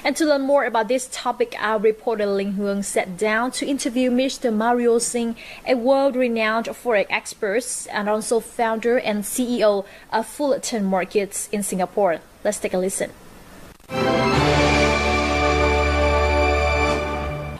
And to learn more about this topic, our reporter Linh Hương sat down to interview Mr. Mario Singh, a world-renowned Forex expert and also founder and CEO of Fullerton Markets in Singapore. Let's take a listen.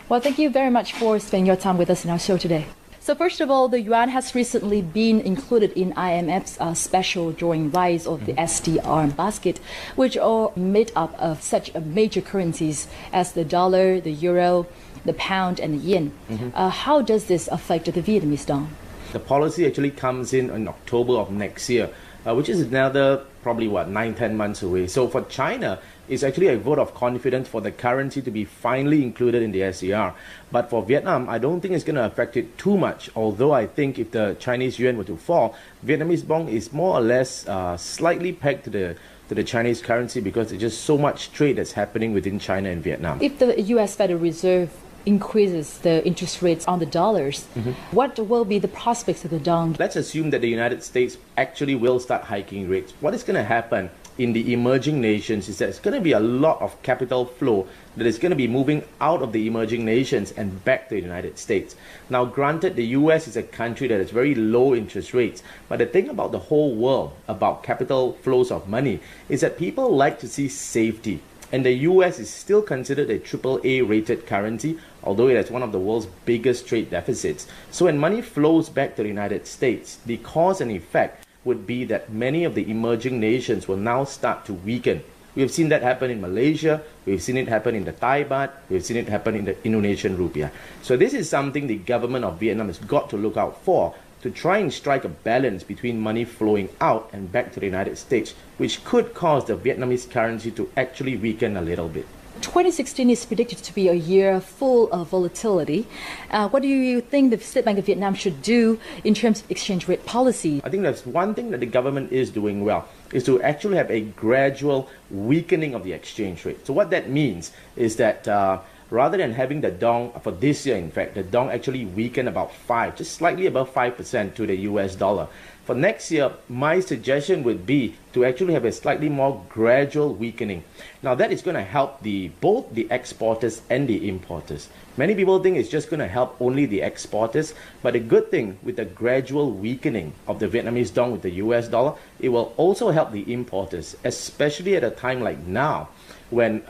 Well, thank you very much for spending your time with us in our show today. So first of all, the yuan has recently been included in IMF's special drawing rights of the SDR basket, which are made up of such major currencies as the dollar, the euro, the pound, and the yen. How does this affect the Vietnamese dong? The policy actually comes in October of next year, which is another probably 9-10 months away. So for China, it's actually a vote of confidence for the currency to be finally included in the SDR. But for Vietnam, I don't think it's going to affect it too much. Although I think if the Chinese yuan were to fall, Vietnamese dong is more or less slightly pegged to the Chinese currency because there's just so much trade that's happening within China and Vietnam. If the U.S. Federal Reserve increases the interest rates on the dollars, what will be the prospects of the dong? Let's assume that the United States actually will start hiking rates. What is going to happen in the emerging nations is that it's going to be a lot of capital flow that is going to be moving out of the emerging nations and back to the United States. Now, granted, the US is a country that has very low interest rates, but the thing about the whole world, about capital flows of money, is that people like to see safety. And the US is still considered a AAA rated currency, although it has one of the world's biggest trade deficits. So when money flows back to the United States, the cause and effect would be that many of the emerging nations will now start to weaken. We've seen that happen in Malaysia, we've seen it happen in the Thai baht, we've seen it happen in the Indonesian rupiah. So this is something the government of Vietnam has got to look out for, to try and strike a balance between money flowing out and back to the United States, which could cause the Vietnamese currency to actually weaken a little bit. 2016 is predicted to be a year full of volatility. What do you think the State Bank of Vietnam should do in terms of exchange rate policy? I think that's one thing that the government is doing well, is to actually have a gradual weakening of the exchange rate. So what that means is that rather than having the dong, for this year in fact, the dong actually weakened about just slightly above 5% to the US dollar. For next year, my suggestion would be to actually have a slightly more gradual weakening. Now that is going to help both the exporters and the importers. Many people think it's just going to help only the exporters, but the good thing with the gradual weakening of the Vietnamese dong with the US dollar, it will also help the importers, especially at a time like now when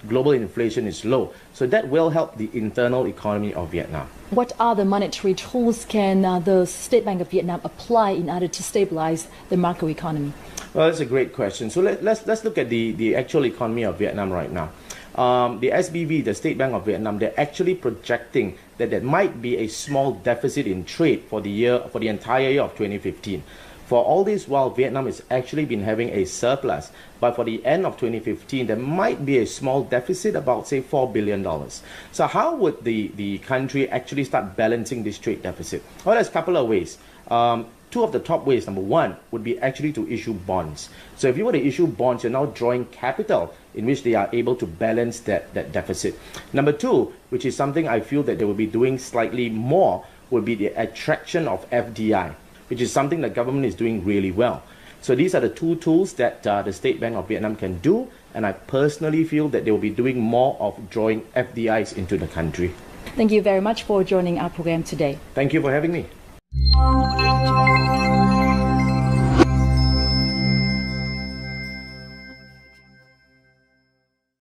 global inflation is low. So that will help the internal economy of Vietnam. What other monetary tools can the State Bank of Vietnam apply in order to stabilize the macro economy? Well, that's a great question. So let's look at the actual economy of Vietnam right now. The SBV, the State Bank of Vietnam, they're actually projecting that there might be a small deficit in trade for the entire year of 2015. For all this while, Vietnam has actually been having a surplus, but for the end of 2015, there might be a small deficit, about say $4 billion. So how would the country actually start balancing this trade deficit? Well, there's a couple of ways. Two of the top ways, number one, would be actually to issue bonds. So if you were to issue bonds, you're now drawing capital in which they are able to balance that deficit. Number two, which is something I feel that they will be doing slightly more, would be the attraction of FDI, which is something the government is doing really well. So these are the two tools that the State Bank of Vietnam can do, and I personally feel that they will be doing more of drawing FDIs into the country. Thank you very much for joining our program today. Thank you for having me.